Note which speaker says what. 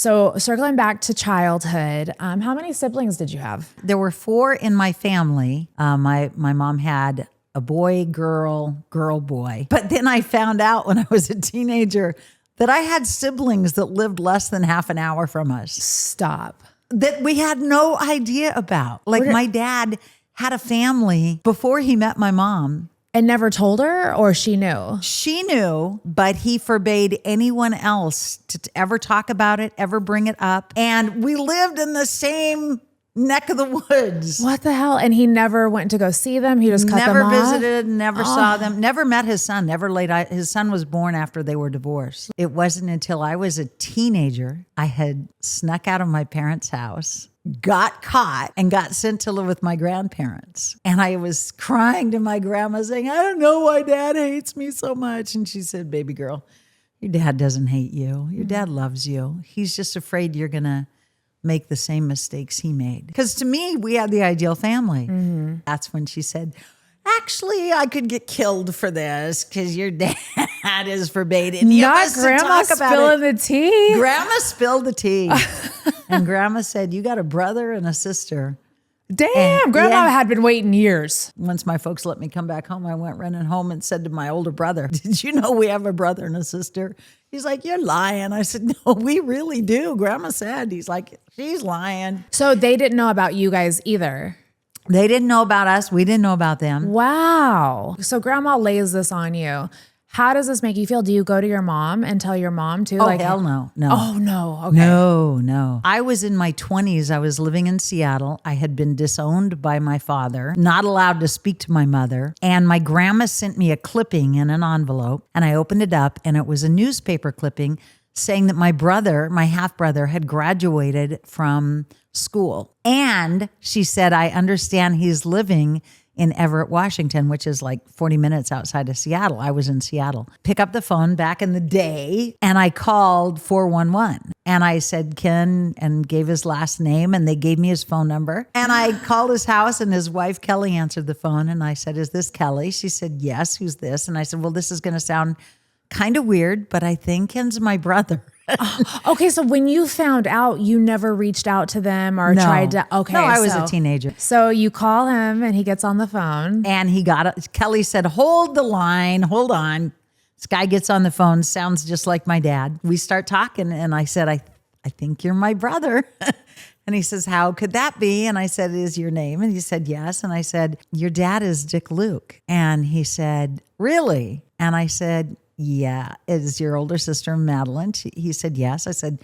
Speaker 1: So circling back to childhood, how many siblings did you have?
Speaker 2: There were 4 in my family. My mom had a boy, girl, boy. But then I found out when I was a teenager that I had siblings that lived less than half an hour from us
Speaker 1: Stop.
Speaker 2: that we had no idea about. Like my dad had a family before he met my mom.
Speaker 1: And never told her, or she knew?
Speaker 2: She knew, but he forbade anyone else to ever talk about it, ever bring it up. And we lived in the same neck of the woods.
Speaker 1: What the hell? And he never went to go see them? He just cut them
Speaker 2: Never
Speaker 1: off?
Speaker 2: visited, never saw them, never met his son, never laid eyes. His son was born after they were divorced. It wasn't until I was a teenager, I had snuck out of my parents' house, got caught, and got sent to live with my grandparents. And I was crying to my grandma saying, I don't know why dad hates me so much. And she said, baby girl, your dad doesn't hate you. Your dad loves you. He's just afraid you're going to make the same mistakes he made. Because to me, we had the ideal family. Mm-hmm. That's when she said, actually, I could get killed for this because your dad is forbidden.
Speaker 1: Not grandma spilling the tea?
Speaker 2: Grandma spilled the tea. And grandma said, you got a brother and a sister.
Speaker 1: Damn, grandma had been waiting years.
Speaker 2: Once my folks let me come back home, I went running home and said to my older brother, did you know we have a brother and a sister? He's like, you're lying. I said, no, we really do. Grandma said. He's like, she's lying.
Speaker 1: So they didn't know about you guys either?
Speaker 2: They didn't know about us. We didn't know about them.
Speaker 1: Wow. So grandma lays this on you. How does this make you feel? Do you go to your mom and tell your mom too?
Speaker 2: Oh, hell no. No.
Speaker 1: Oh, no. Okay.
Speaker 2: No. I was in my 20s. I was living in Seattle. I had been disowned by my father, not allowed to speak to my mother. And my grandma sent me a clipping in an envelope. And I opened it up and it was a newspaper clipping saying that my brother, my half brother, had graduated from school. And she said, I understand he's living in Everett, Washington, which is like 40 minutes outside of Seattle. I was in Seattle. Pick up the phone back in the day, and I called 411. And I said, Ken, and gave his last name, and they gave me his phone number. And I called his house, and his wife, Kelly, answered the phone. And I said, is this Kelly? She said, yes, who's this? And I said, well, this is going to sound kind of weird, but I think Ken's my brother.
Speaker 1: Okay, so when you found out, you never reached out to them or tried to. Okay,
Speaker 2: no, I was a teenager.
Speaker 1: So you call him and he gets on the phone.
Speaker 2: And Kelly said, hold the line, hold on. This guy gets on the phone, sounds just like my dad. We start talking and I said, I think you're my brother. And he says, how could that be? And I said, is your name? And he said, yes. And I said, your dad is Dick Luke. And he said, really? And I said, yeah. Is your older sister Madeline? He said, yes. I said,